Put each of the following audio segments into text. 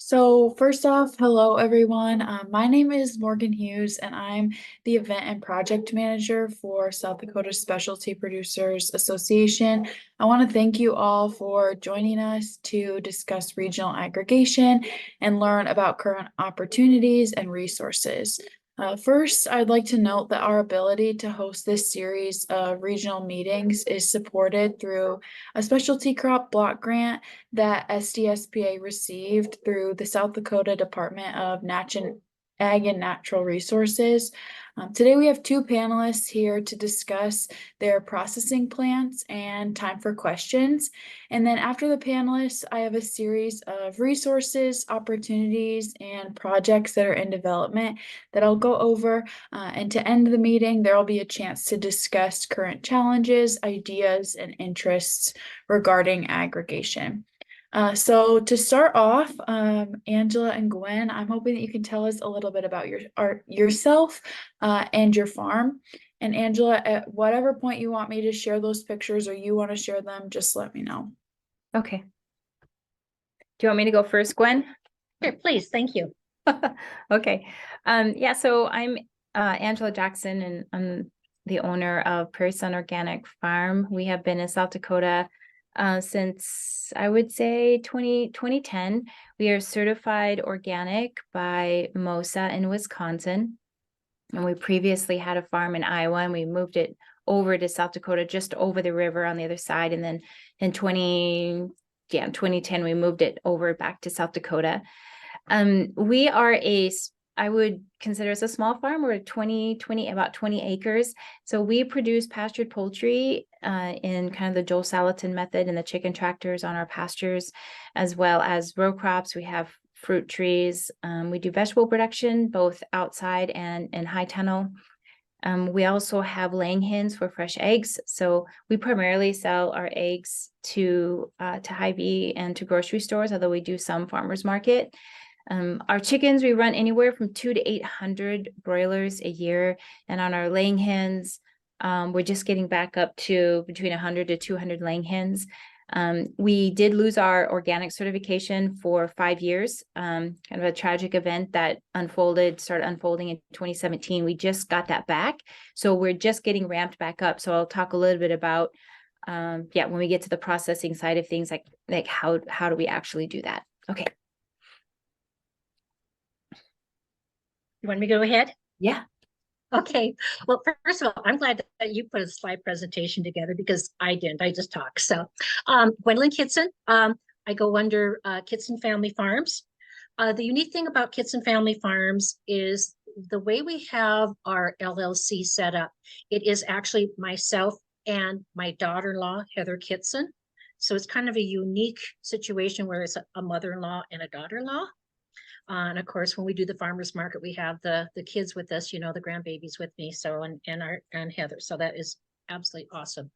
So first off, hello everyone. My name is Morgan Hughes and I'm the event and project manager for South Dakota Specialty Producers Association. I want to thank you all for joining us to discuss regional aggregation and learn about current opportunities and resources. First, I'd like to note that our ability to host this series of regional meetings is supported through a specialty crop block grant that SDSPA received through the South Dakota Department of Ag and Natural Resources. Today we have two panelists here to discuss their processing plants and time for questions. And then after the panelists, I have a series of resources, opportunities, and projects that are in development that I'll go over. And to end the meeting, there will be a chance to discuss current challenges, ideas, and interests regarding aggregation. So to start off, Angela and Gwen, I'm hoping that you can tell us a little bit about yourself and your farm. And Angela, at whatever point you want me to share those pictures or you want to share them, just let me know. Okay. Do you want me to go first, Gwen? Sure, please. Thank you. Okay. Yeah, so I'm Angela Jackson, and I'm the owner of Prairie Sun Organic Farm. We have been in South Dakota since, I would say, 2010. We are certified organic by MOSA in Wisconsin. And we previously had a farm in Iowa, and we moved it over to South Dakota, just over the river on the other side. And then in 2010, we moved it over back to South Dakota. We are I would consider us a small farm. We're about 20 acres. So we produce pastured poultry in kind of the Joel Salatin method and the chicken tractors on our pastures, as well as row crops. We have fruit trees. We do vegetable production, both outside and in high tunnel. We also have laying hens for fresh eggs. So we primarily sell our eggs to Hy-Vee and to grocery stores, although we do some farmers market. Our chickens, we run anywhere from 200 to 800 broilers a year. And on our laying hens, we're just getting back up to between 100 to 200 laying hens. We did lose our organic certification for 5 years, kind of a tragic event that started unfolding in 2017. We just got that back. So we're just getting ramped back up. So I'll talk a little bit about, when we get to the processing side of things, like how do we actually do that? Okay. You want me to go ahead? Yeah. Okay. Well, first of all, I'm glad that you put a slide presentation together because I didn't. I just talked. So, Gwendolyn Kitzan, I go under Kitzan Family Farms. The unique thing about Kitzan Family Farms is the way we have our LLC set up. It is actually myself and my daughter-in-law, Heather Kitzan. So it's kind of a unique situation where it's a mother-in-law and a daughter-in-law. And of course, when we do the farmers market, we have the kids with us, the grandbabies with me. So and Heather. So that is absolutely awesome.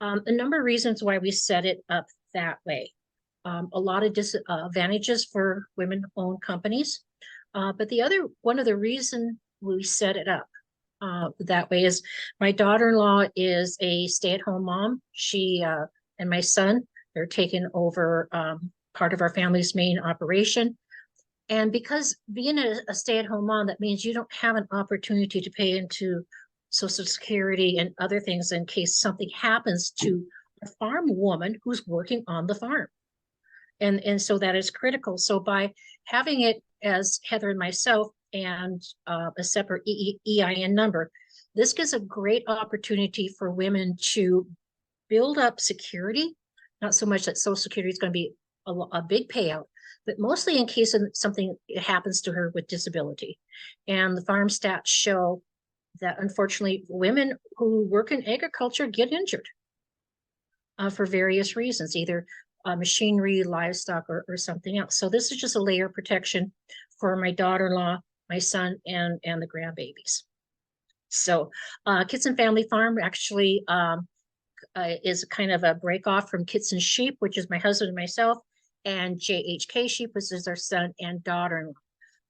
A number of reasons why we set it up that way. A lot of disadvantages for women-owned companies. But one of the reasons we set it up that way is my daughter-in-law is a stay-at-home mom. She and my son, they're taking over part of our family's main operation. And because being a stay-at-home mom, that means you don't have an opportunity to pay into Social Security and other things in case something happens to a farm woman who's working on the farm. And so that is critical. So by having it as Heather and myself and a separate EIN number, this gives a great opportunity for women to build up security. Not so much that Social Security is going to be a big payout, but mostly in case of something happens to her with disability. And the farm stats show that unfortunately women who work in agriculture get injured for various reasons, either machinery, livestock, or something else. So this is just a layer of protection for my daughter-in-law, my son, and the grandbabies. So Kitzan Family Farm actually is kind of a break off from Kitzan Sheep, which is my husband and myself, and JHK Sheep, which is our son and daughter-in-law.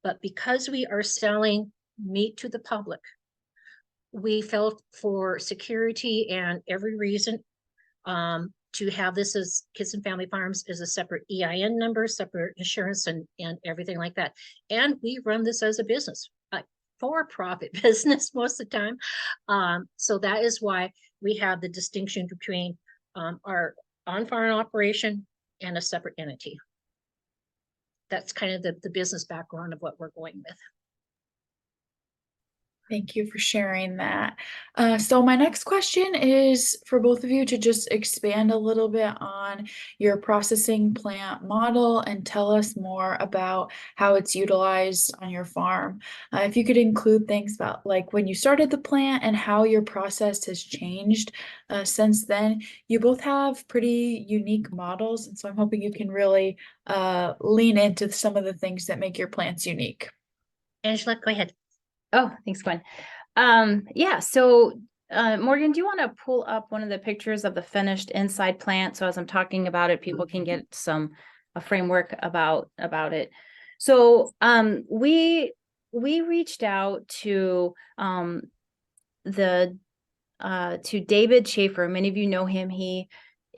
But because we are selling meat to the public, we felt for security and every reason to have this as Kitzan Family Farms is a separate EIN number, separate insurance and everything like that. And we run this as a business, a for-profit business most of the time. So that is why we have the distinction between our on-farm operation and a separate entity. That's kind of the business background of what we're going with. Thank you for sharing that. So my next question is for both of you to just expand a little bit on your processing plant model and tell us more about how it's utilized on your farm. If you could include things about like when you started the plant and how your process has changed since then. You both have pretty unique models, and so I'm hoping you can really lean into some of the things that make your plants unique. Angela, go ahead. Oh, thanks, Gwen. Yeah, so Morgan, do you want to pull up one of the pictures of the finished inside plant? So as I'm talking about it, people can get a framework about it. So we reached out to David Schaefer. Many of you know him. He's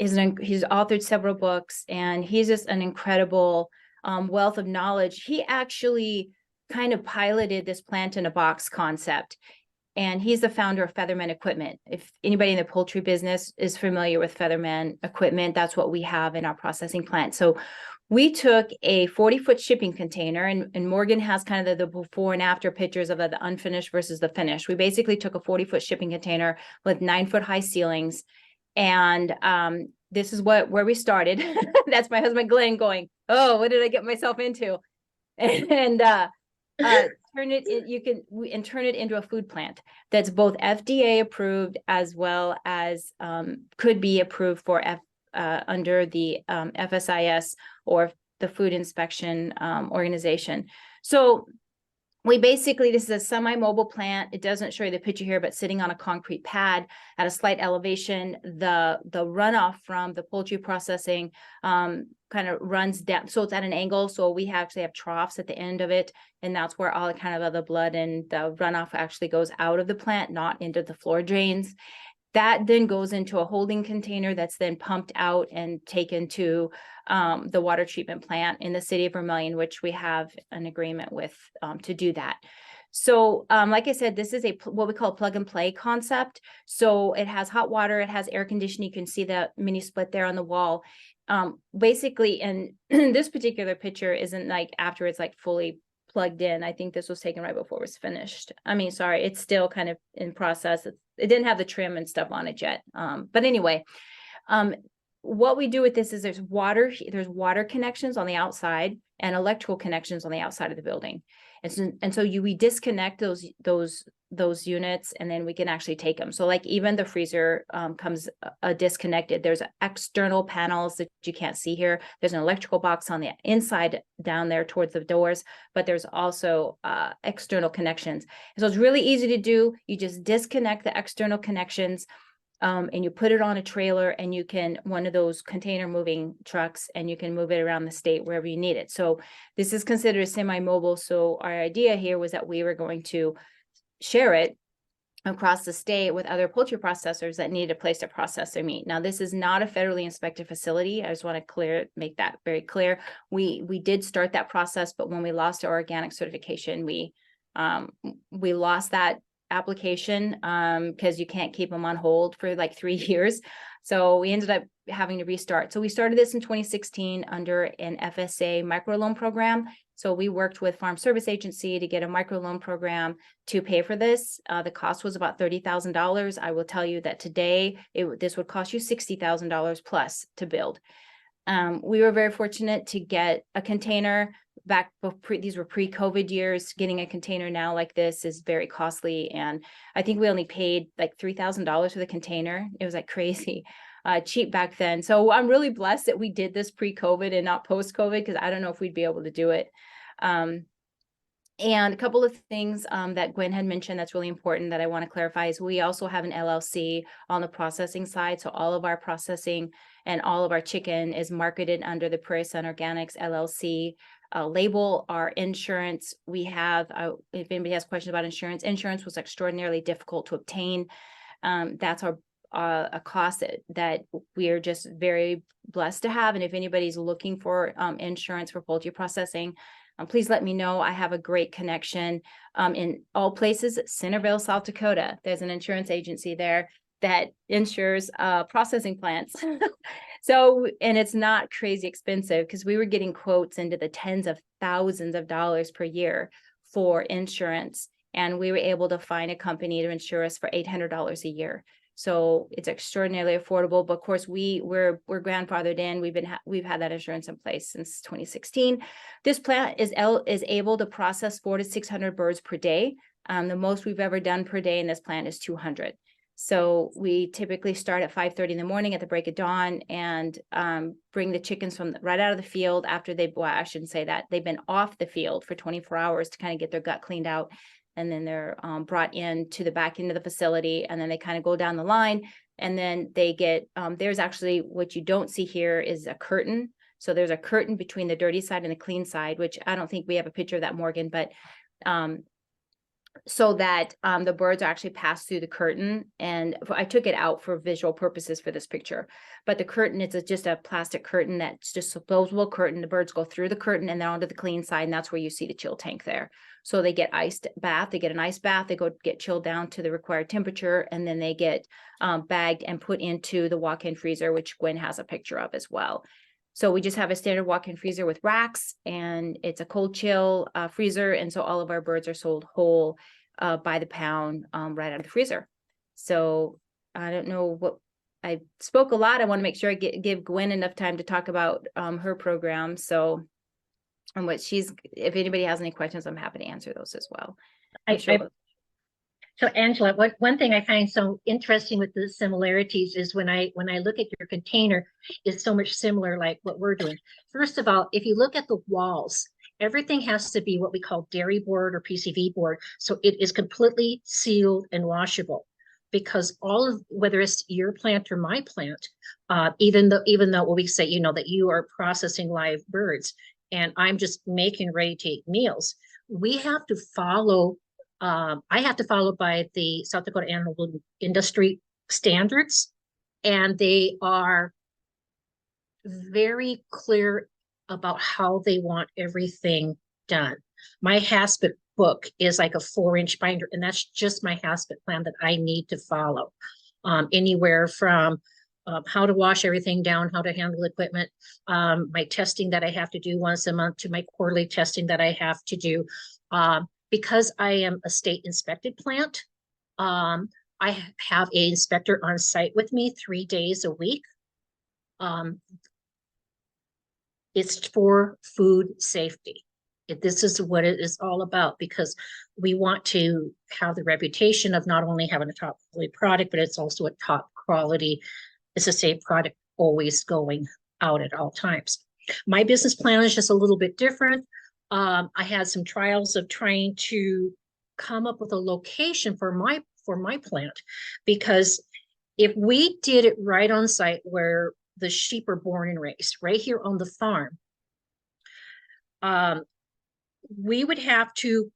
authored several books, and he's just an incredible wealth of knowledge. He actually kind of piloted this plant in a box concept, and he's the founder of Featherman Equipment. If anybody in the poultry business is familiar with Featherman Equipment, that's what we have in our processing plant. So we took a 40-foot shipping container, and Morgan has kind of the before and after pictures of the unfinished versus the finished. We basically took a 40-foot shipping container with 9-foot high ceilings, and this is where we started. That's my husband Glenn going, "Oh, what did I get myself into?" And turn it into a food plant that's both FDA approved as well as could be approved for under the FSIS or the Food Inspection Organization. So we basically, this is a semi-mobile plant. It doesn't show you the picture here, but sitting on a concrete pad at a slight elevation. The runoff from the poultry processing kind of runs down. So it's at an angle. So we actually have troughs at the end of it. And that's where all the kind of the blood and the runoff actually goes out of the plant, not into the floor drains. That then goes into a holding container that's then pumped out and taken to the water treatment plant in the city of Vermilion, which we have an agreement with to do that. So like I said, this is what we call a plug and play concept. So it has hot water, it has air conditioning. You can see the mini split there on the wall. Basically, and this particular picture isn't like after it's like fully plugged in. I think this was taken right before it was finished. I mean, sorry, it's still kind of in process. It didn't have the trim and stuff on it yet. But anyway, what we do with this is there's water connections on the outside and electrical connections on the outside of the building. And so we disconnect those units, and then we can actually take them. So like even the freezer comes disconnected. There's external panels that you can't see here. There's an electrical box on the inside down there towards the doors, but there's also external connections. So it's really easy to do. You just disconnect the external connections. And you put it on a trailer, and you can one of those container moving trucks, and you can move it around the state wherever you need it. So this is considered semi-mobile. So our idea here was that we were going to share it across the state with other poultry processors that needed a place to process their meat. Now, this is not a federally inspected facility. I just want to make that very clear. We did start that process, but when we lost our organic certification, we lost that application because you can't keep them on hold for like 3 years. So we ended up having to restart. So we started this in 2016 under an FSA microloan program. So we worked with Farm Service Agency to get a microloan program to pay for this. The cost was about $30,000. I will tell you that today this would cost you $60,000 plus to build. We were very fortunate to get a container back. These were pre-COVID years. Getting a container now like this is very costly, and I think we only paid like $3,000 for the container. It was like crazy cheap back then. So I'm really blessed that we did this pre-COVID and not post-COVID, because I don't know if we'd be able to do it. And a couple of things that Gwen had mentioned that's really important that I want to clarify is we also have an LLC on the processing side. So all of our processing and all of our chicken is marketed under the Prairie Sun Organics LLC label. Our insurance, we have, if anybody has questions about insurance was extraordinarily difficult to obtain. That's a cost that we are just very blessed to have. And if anybody's looking for insurance for poultry processing, please let me know. I have a great connection in all places. Centerville, South Dakota. There's an insurance agency there that insures processing plants. So, and it's not crazy expensive because we were getting quotes into the tens of thousands of dollars per year for insurance. And we were able to find a company to insure us for $800 a year. So it's extraordinarily affordable. But of course, we're grandfathered in. We've had that insurance in place since 2016. This plant is able to process 400 to 600 birds per day. The most we've ever done per day in this plant is 200. So we typically start at 5:30 in the morning at the break of dawn and bring the chickens from right out of the field after I shouldn't say that. They've been off the field for 24 hours to kind of get their gut cleaned out. And then they're brought in to the back end of the facility, and then they kind of go down the line, and then they get, there's actually, what you don't see here is a curtain. So there's a curtain between the dirty side and the clean side, which I don't think we have a picture of that, Morgan, but so that the birds actually pass through the curtain. And I took it out for visual purposes for this picture, but the curtain, it's just a plastic curtain that's just a disposable curtain. The birds go through the curtain and then onto the clean side, and that's where you see the chill tank there. So they get iced bath, they get an ice bath, they go get chilled down to the required temperature, and then they get bagged and put into the walk-in freezer, which Gwen has a picture of as well. So we just have a standard walk-in freezer with racks, and it's a cold chill freezer. And so all of our birds are sold whole by the pound right out of the freezer. So I don't know what, I spoke a lot. I want to make sure I give Gwen enough time to talk about her program. So, and what if anybody has any questions, I'm happy to answer those as well. So Angela, one thing I find so interesting with the similarities is when I look at your container, is so much similar like what we're doing. First of all, if you look at the walls, everything has to be what we call dairy board or PCV board. So it is completely sealed and washable, because whether it's your plant or my plant, even though what we say, that you are processing live birds and I'm just making ready to eat meals, we have to follow. I have to follow by the South Dakota Animal Industry standards, and they are very clear about how they want everything done. My HACCP book is like a 4-inch binder, and that's just my HACCP plan that I need to follow. Anywhere from how to wash everything down, how to handle equipment, my testing that I have to do once a month, to my quarterly testing that I have to do. Because I am a state inspected plant, I have an inspector on site with me 3 days a week. It's for food safety. This is what it is all about, because we want to have the reputation of not only having a top quality product, but it's also a top quality, it's a safe product always going out at all times. My business plan is just a little bit different. I had some trials of trying to come up with a location for my plant, because if we did it right on site where the sheep are born and raised, right here on the farm, we would have to,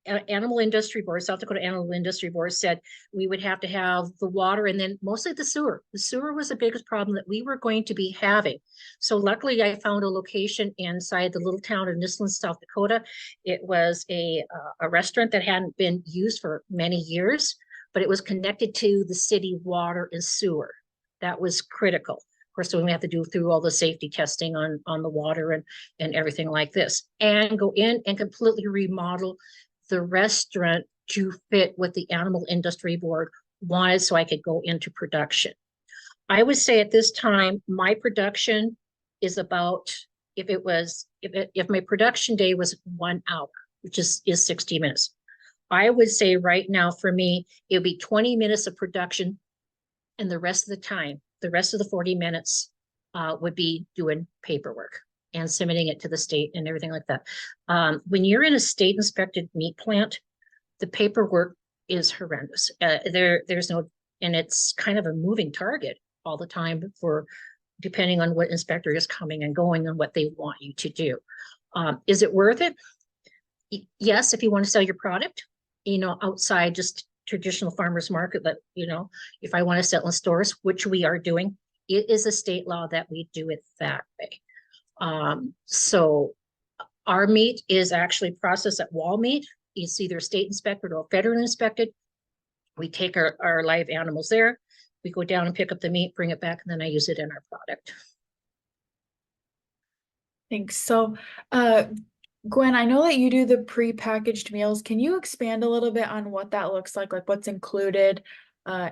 Animal Industry Board, South Dakota Animal Industry Board said we would have to have the water, and then mostly the sewer. The sewer was the biggest problem that we were going to be having. So luckily I found a location inside the little town of Nisland, South Dakota. It was a restaurant that hadn't been used for many years, but it was connected to the city water and sewer. That was critical. Of course, so we have to do through all the safety testing on the water and everything like this, and go in and completely remodel the restaurant to fit what the Animal Industry Board wanted, so I could go into production. I would say at this time, my production is about, if my production day was 1 hour, which is 60 minutes, I would say right now for me, it would be 20 minutes of production, and the rest of the time, the rest of the 40 minutes would be doing paperwork and submitting it to the state and everything like that. When you're in a state inspected meat plant, the paperwork is horrendous. There's no, and it's kind of a moving target all the time for, depending on what inspector is coming and going and what they want you to do. Is it worth it? Yes, if you want to sell your product, outside, just traditional farmers market that, if I want to sell in stores, which we are doing, it is a state law that we do it that way. So our meat is actually processed at wall meat. It's either state inspected or federally inspected. We take our live animals there. We go down and pick up the meat, bring it back, and then I use it in our product. Thanks. So, Gwen, I know that you do the pre-packaged meals. Can you expand a little bit on what that looks like what's included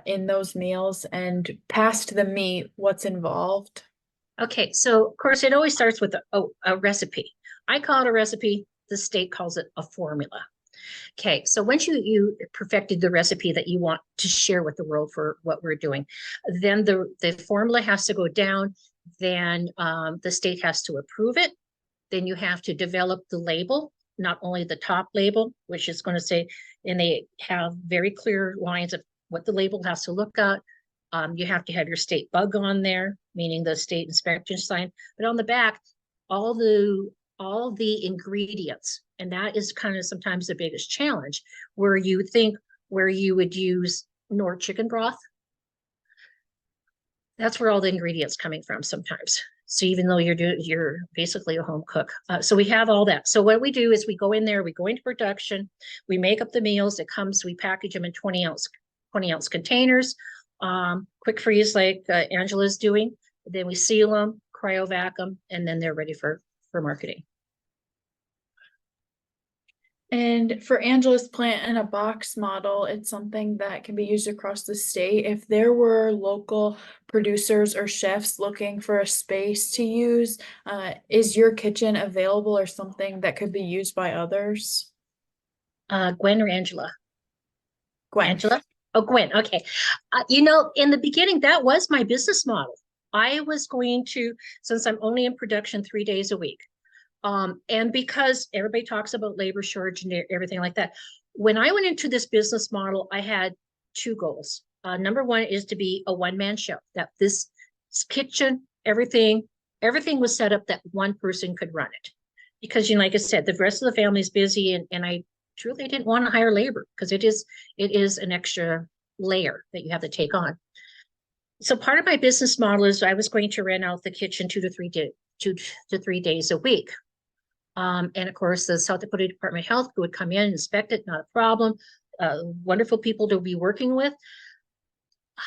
in those meals, and past the meat, what's involved? Okay, so of course it always starts with a recipe. I call it a recipe. The state calls it a formula. Okay, so once you perfected the recipe that you want to share with the world for what we're doing, then the formula has to go down. Then the state has to approve it. Then you have to develop the label, not only the top label, which is going to say, and they have very clear lines of what the label has to look at. You have to have your state bug on there, meaning the state inspection sign. But on the back, all the ingredients, and that is kind of sometimes the biggest challenge, where you would use Knorr chicken broth. That's where all the ingredients coming from sometimes. So even though you're basically a home cook. So we have all that. So what we do is we go in there, we go into production, we make up the meals. We package them in 20 ounce containers, quick freeze like Angela's doing. Then we seal them, cryovac them, and then they're ready for marketing. And for Angela's plant in a box model, it's something that can be used across the state. If there were local producers or chefs looking for a space to use, is your kitchen available or something that could be used by others? Gwen or Angela? Gwen. Angela? Oh, Gwen. Okay. In the beginning, that was my business model. I was going to, since I'm only in production 3 days a week, and because everybody talks about labor shortage and everything like that, when I went into this business model, I had 2 goals. Number one is to be a one-man show, that this kitchen, everything was set up that one person could run it. Because, like I said, the rest of the family is busy, and I truly didn't want to hire labor because it is an extra layer that you have to take on. So part of my business model is I was going to rent out the kitchen 2 to 3 days a week. And of course, the South Dakota Department of Health would come in, inspect it, not a problem. Wonderful people to be working with.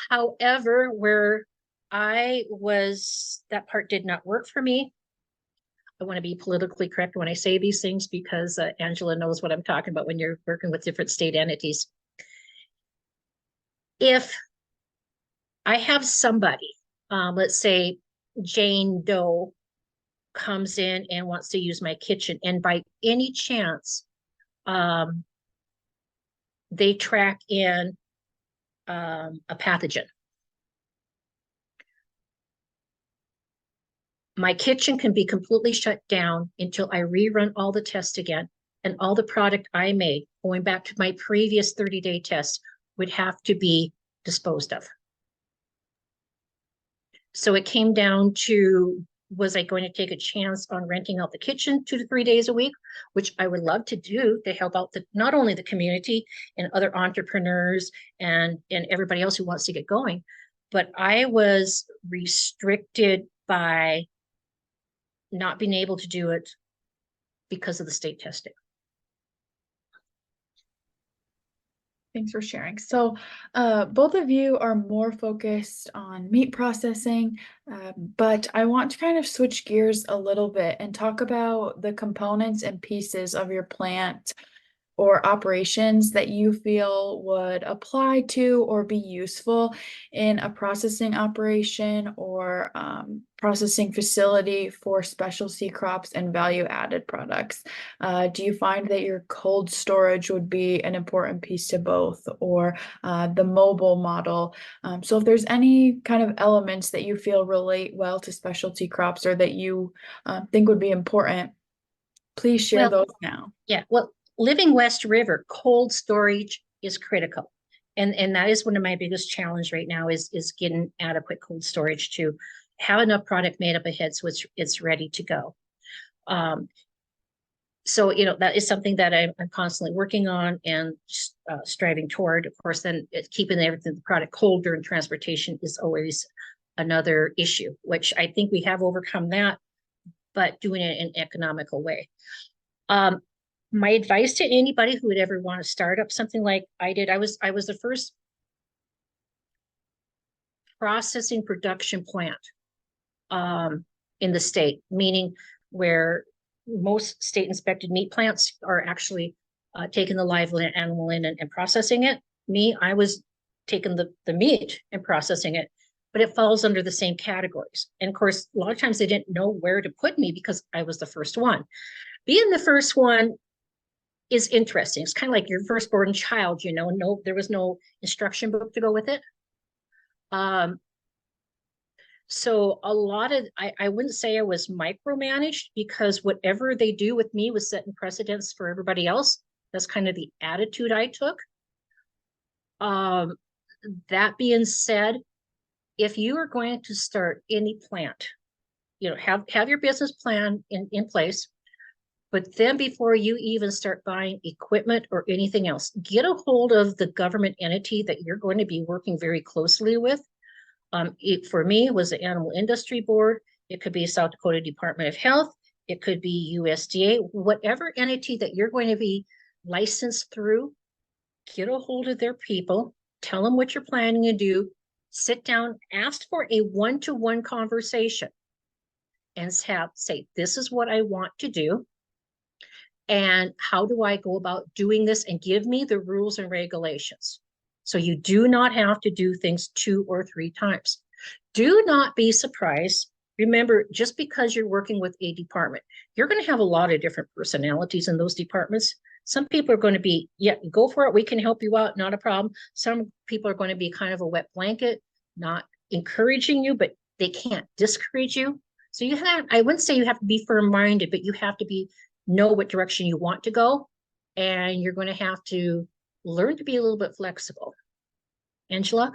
However, where that part did not work for me. I want to be politically correct when I say these things because Angela knows what I'm talking about when you're working with different state entities. If I have somebody, let's say Jane Doe, comes in and wants to use my kitchen, and by any chance they track in a pathogen, my kitchen can be completely shut down until I rerun all the tests again, and all the product I made going back to my previous 30-day test would have to be disposed of. So it came down to, was I going to take a chance on renting out the kitchen 2 to 3 days a week, which I would love to do to help out not only the community and other entrepreneurs and everybody else who wants to get going, but I was restricted by not being able to do it because of the state testing. Thanks for sharing. So both of you are more focused on meat processing, but I want to kind of switch gears a little bit and talk about the components and pieces of your plant or operations that you feel would apply to or be useful in a processing operation or processing facility for specialty crops and value-added products. Do you find that your cold storage would be an important piece to both, or the mobile model? So if there's any kind of elements that you feel relate well to specialty crops or that you think would be important, please share those now. Yeah, well, living West River, cold storage is critical. And that is one of my biggest challenge right now is getting adequate cold storage to have enough product made up ahead so it's ready to go. So, that is something that I'm constantly working on and striving toward. Of course, then keeping everything, the product cold during transportation is always another issue, which I think we have overcome that, but doing it in an economical way. My advice to anybody who would ever want to start up something like I did, I was the first processing production plant in the state, meaning where most state inspected meat plants are actually taking the live animal in and processing it. I was taking the meat and processing it, but it falls under the same categories. And of course, a lot of times they didn't know where to put me because I was the first one. Being the first one is interesting. It's kind of like your firstborn child, no, there was no instruction book to go with it. So a lot of, I wouldn't say I was micromanaged, because whatever they do with me was setting precedents for everybody else. That's kind of the attitude I took. That being said, if you are going to start any plant, have your business plan in place, but then before you even start buying equipment or anything else, get a hold of the government entity that you're going to be working very closely with. For me, it was the Animal Industry Board. It could be South Dakota Department of Health. It could be USDA, whatever entity that you're going to be licensed through. Get a hold of their people, tell them what you're planning to do, sit down, ask for a one-to-one conversation and say, this is what I want to do. And how do I go about doing this? And give me the rules and regulations. So you do not have to do things 2 or 3 times. Do not be surprised. Remember, just because you're working with a department, you're going to have a lot of different personalities in those departments. Some people are going to be, yeah, go for it. We can help you out. Not a problem. Some people are going to be kind of a wet blanket, not encouraging you, but they can't discourage you. So I wouldn't say you have to be firm-minded, but you have to know what direction you want to go. And you're going to have to learn to be a little bit flexible. Angela?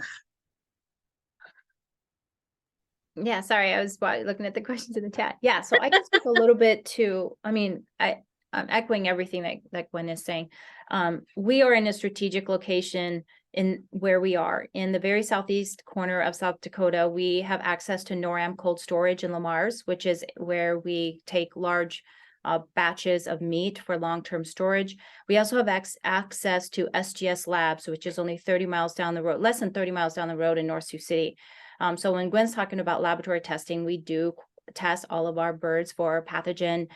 Yeah, sorry, I was looking at the questions in the chat. Yeah, so I can speak a little bit to, I'm echoing everything that Gwen is saying. We are in a strategic location in where we are in the very southeast corner of South Dakota. We have access to NORAM cold storage in Lamar's, which is where we take large batches of meat for long-term storage. We also have access to SGS Labs, which is only 30 miles down the road, less than 30 miles down the road in North Sioux City. So when Gwen's talking about laboratory testing, we do test all of our birds for pathogen.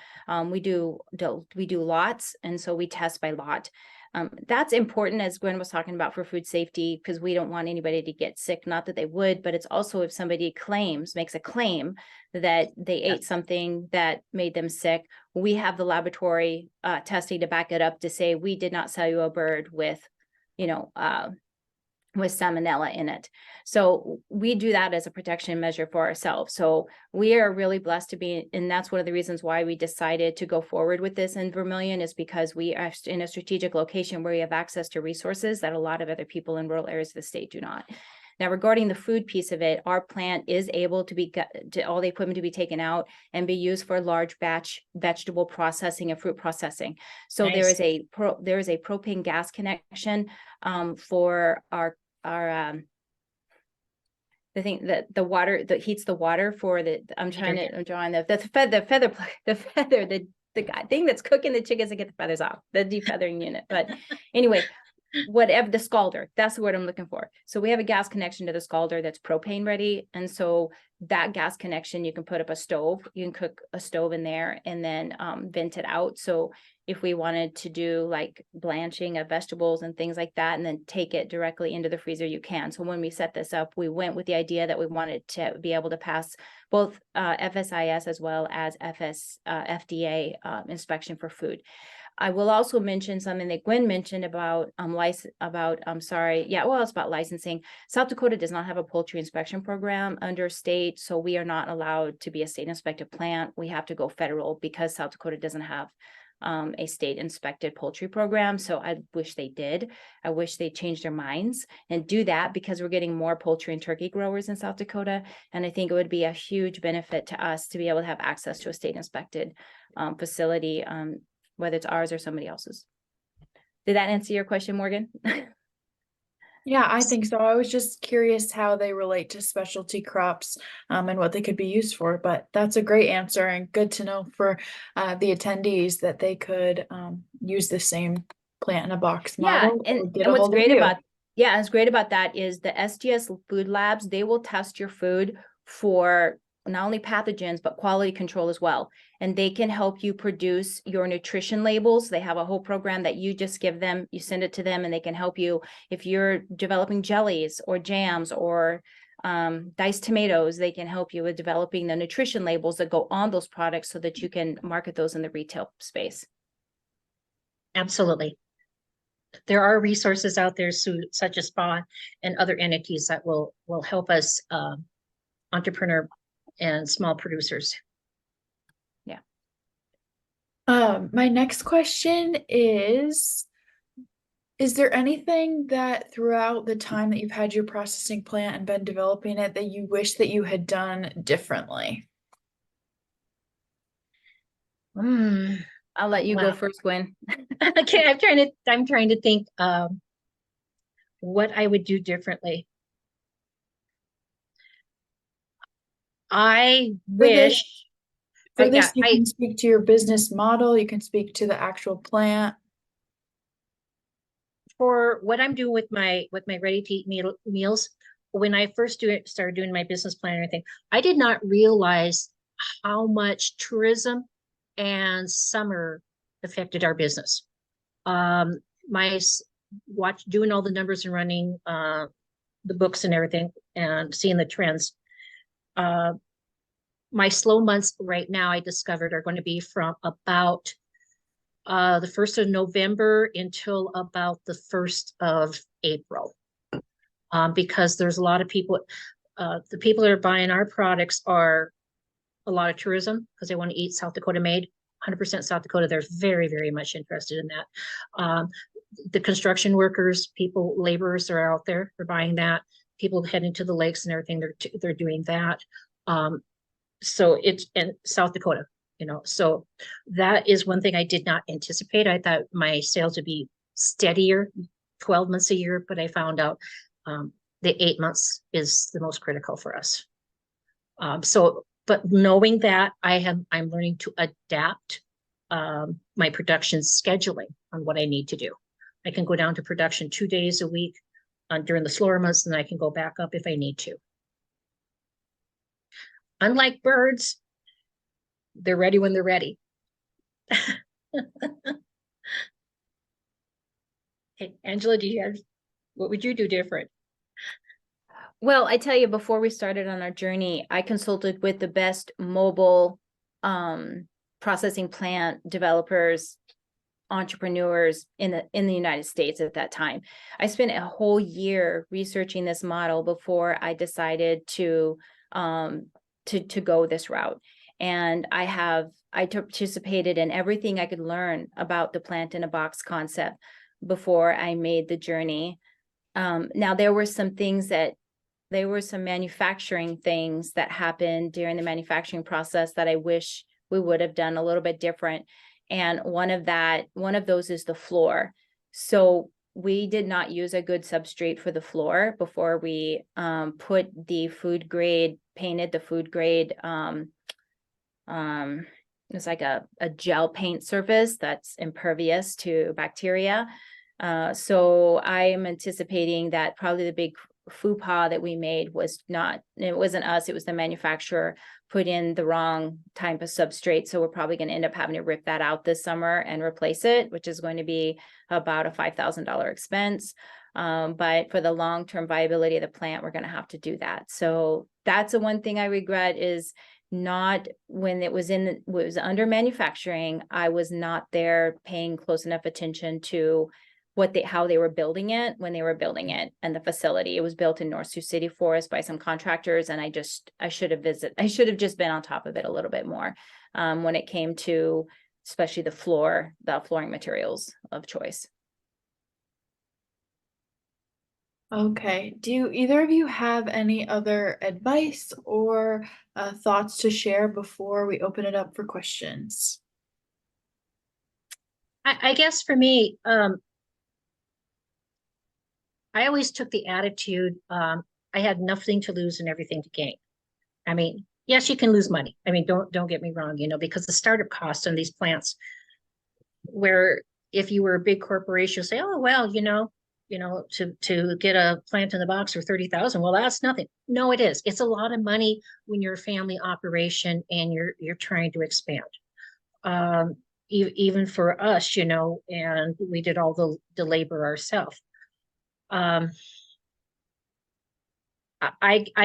We do lots, and so we test by lot. That's important, as Gwen was talking about, for food safety, because we don't want anybody to get sick. Not that they would, but it's also if somebody makes a claim that they ate something that made them sick, we have the laboratory testing to back it up to say we did not sell you a bird with, with salmonella in it. So we do that as a protection measure for ourselves. So we are really blessed to be, and that's one of the reasons why we decided to go forward with this in Vermilion, is because we are in a strategic location where we have access to resources that a lot of other people in rural areas of the state do not. Now, regarding the food piece of it, our plant is able to all the equipment to be taken out and be used for large batch vegetable processing and fruit processing. So nice. there is a propane gas connection for our the thing that the water that heats the water for the I'm drawing the thing that's cooking the chickens to get the feathers off, the defeathering unit. But anyway, whatever, the scalder, that's the word I'm looking for. So we have a gas connection to the scalder that's propane ready. And so that gas connection, you can put up a stove, you can cook a stove in there and then vent it out. So if we wanted to do like blanching of vegetables and things like that, and then take it directly into the freezer, you can. So when we set this up, we went with the idea that we wanted to be able to pass both FSIS as well as FDA inspection for food. I will also mention something that Gwen mentioned about it's about licensing. South Dakota does not have a poultry inspection program under state, so we are not allowed to be a state inspected plant. We have to go federal because South Dakota doesn't have a state inspected poultry program. So I wish they did. I wish they changed their minds and do that, because we're getting more poultry and turkey growers in South Dakota. And I think it would be a huge benefit to us to be able to have access to a state inspected facility. whether it's ours or somebody else's. Did that answer your question, Morgan? Yeah, I think so. I was just curious how they relate to specialty crops, and what they could be used for, but that's a great answer and good to know for the attendees that they could use the same plant in a box Yeah, model or get and a what's hold of great you. about what's great about that is the SGS food labs, they will test your food for not only pathogens, but quality control as well. And they can help you produce your nutrition labels. They have a whole program that you just give them, you send it to them, and they can help you if you're developing jellies or jams or diced tomatoes. They can help you with developing the nutrition labels that go on those products so that you can market those in the retail space. Absolutely. There are resources out there, such as SPA and other entities that will help us, entrepreneur and small producers. My next question is there anything that throughout the time that you've had your processing plant and been developing it that you wish that you had done differently? I'll let you go Wow. first, Gwen. Okay, I'm trying to think what I would do differently. I For this, wish for I, this, yeah, you can speak to your business model, you can speak to the actual plant. for what I'm doing with my ready to eat meals, when I first started doing my business plan and everything, I did not realize how much tourism and summer affected our business. My doing all the numbers and running the books and everything and seeing the trends. My slow months right now, I discovered, are going to be from about the 1st of November until about the 1st of April. Because there's a lot of people, the people that are buying our products are a lot of tourism because they want to eat South Dakota made, 100% South Dakota. They're very, very much interested in that. The construction workers, laborers are out there, they're buying that. People heading to the lakes and everything, they're doing that. So it's in South Dakota, so that is one thing I did not anticipate. I thought my sales would be steadier 12 months a year, but I found out the 8 months is the most critical for us. But knowing that, I'm learning to adapt my production scheduling on what I need to do. I can go down to production 2 days a week during the slower months, and I can go back up if I need to. Unlike birds, they're ready when they're ready. Hey, Angela, what would you do different? Well, I tell you, before we started on our journey, I consulted with the best mobile processing plant developers, entrepreneurs in the United States at that time. I spent a whole year researching this model before I decided to go this route. And I participated in everything I could learn about the plant in a box concept before I made the journey. Now there were some manufacturing things that happened during the manufacturing process that I wish we would have done a little bit different. And one of those is the floor. So we did not use a good substrate for the floor before we painted the food grade. It's like a gel paint surface that's impervious to bacteria. So I am anticipating that probably the big faux pas that we made it wasn't us, it was the manufacturer put in the wrong type of substrate. So we're probably going to end up having to rip that out this summer and replace it, which is going to be about a $5,000 expense. But for the long-term viability of the plant, we're going to have to do that. So that's the one thing I regret, is not when it was under manufacturing, I was not there paying close enough attention to how they were building it when they were building it, and the facility. It was built in North Sioux City Forest by some contractors, and I should have just been on top of it a little bit more when it came to especially the flooring materials of choice. Okay, do either of you have any other advice or thoughts to share before we open it up for questions? I guess for me, I always took the attitude, I had nothing to lose and everything to gain. I mean, yes, you can lose money. I mean, don't get me wrong, because the startup costs on these plants, where if you were a big corporation, you'll say, oh, well, to get a plant in the box for 30,000, well, that's nothing. No, it is. It's a lot of money when you're a family operation and you're trying to expand. Even for us, and we did all the labor ourselves. I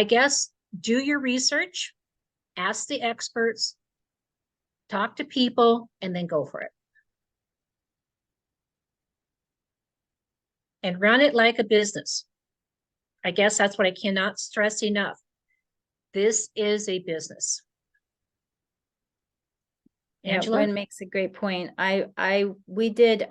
guess do your research, ask the experts, talk to people, and then go for it. And run it like a business. I guess that's what I cannot stress enough. This is a business. Yeah, Angela? Gwen makes a great point. We did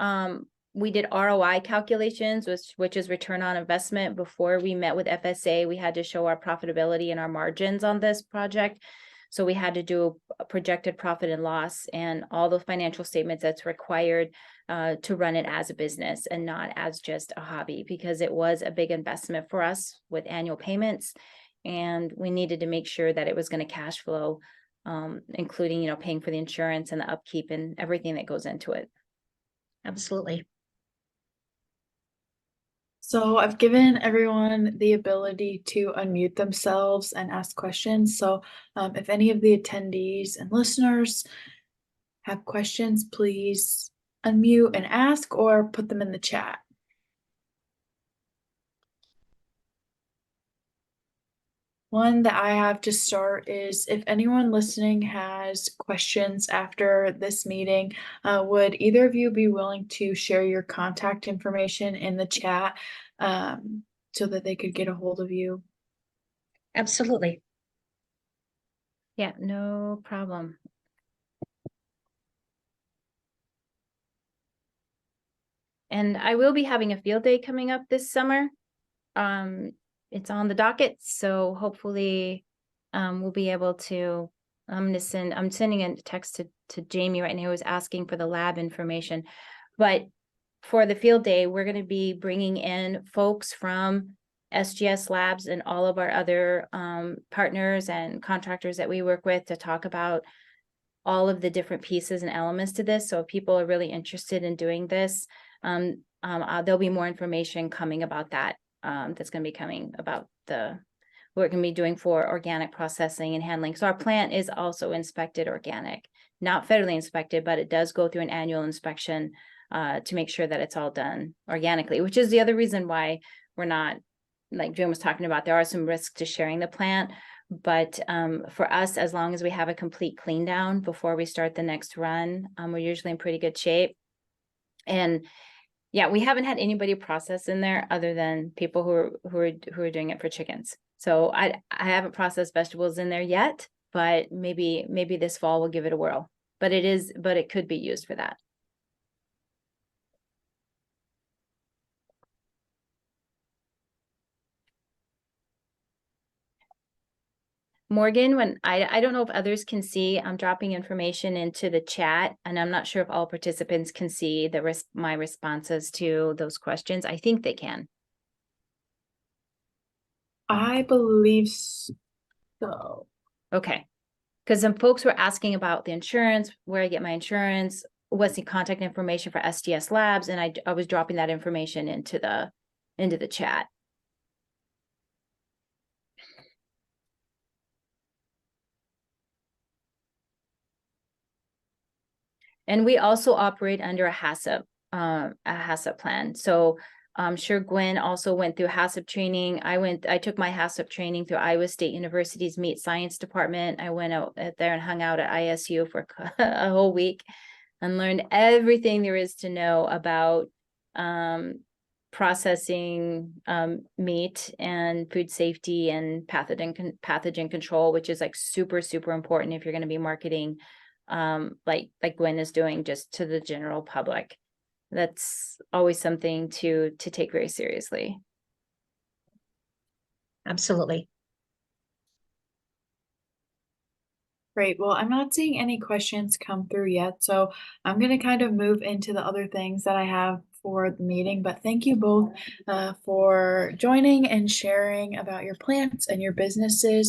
ROI calculations, which is return on investment. Before we met with FSA, we had to show our profitability and our margins on this project. So we had to do a projected profit and loss and all the financial statements that's required to run it as a business and not as just a hobby, because it was a big investment for us with annual payments. And we needed to make sure that it was going to cash flow, including, paying for the insurance and the upkeep and everything that goes into it. Absolutely. So I've given everyone the ability to unmute themselves and ask questions. So if any of the attendees and listeners have questions, please unmute and ask or put them in the chat. One that I have to start is, if anyone listening has questions after this meeting, would either of you be willing to share your contact information in the chat so that they could get a hold of you? Absolutely. Yeah, no problem. And I will be having a field day coming up this summer. It's on the docket, so hopefully we'll be able to. I'm sending a text to Jamie right now, who's asking for the lab information. But for the field day, we're going to be bringing in folks from SGS Labs and all of our other partners and contractors that we work with to talk about all of the different pieces and elements to this. So if people are really interested in doing this, there'll be more information coming about that. That's going to be coming about what we're going to be doing for organic processing and handling. So our plant is also inspected organic, not federally inspected, but it does go through an annual inspection to make sure that it's all done organically, which is the other reason why we're not, like Jim was talking about, there are some risks to sharing the plant. But for us, as long as we have a complete clean down before we start the next run, we're usually in pretty good shape. And yeah, we haven't had anybody process in there other than people who are doing it for chickens. So I haven't processed vegetables in there yet, but maybe this fall we'll give it a whirl. But it could be used for that. Morgan, when I don't know if others can see, I'm dropping information into the chat, and I'm not sure if all participants can see my responses to those questions. I think they can. I believe so. Okay. Because some folks were asking about the insurance, where I get my insurance, what's the contact information for SGS Labs, and I was dropping that information into the chat. And we also operate under a HACCP plan. So I'm sure Gwen also went through HACCP training. I took my HACCP training through Iowa State University's Meat Science Department. I went out there and hung out at ISU for a whole week and learned everything there is to know about processing meat and food safety and pathogen control, which is like super, super important if you're going to be marketing like Gwen is doing, just to the general public. That's always something to take very seriously. Absolutely. Great. Well, I'm not seeing any questions come through yet, so I'm going to kind of move into the other things that I have for the meeting. But thank you both for joining and sharing about your plants and your businesses.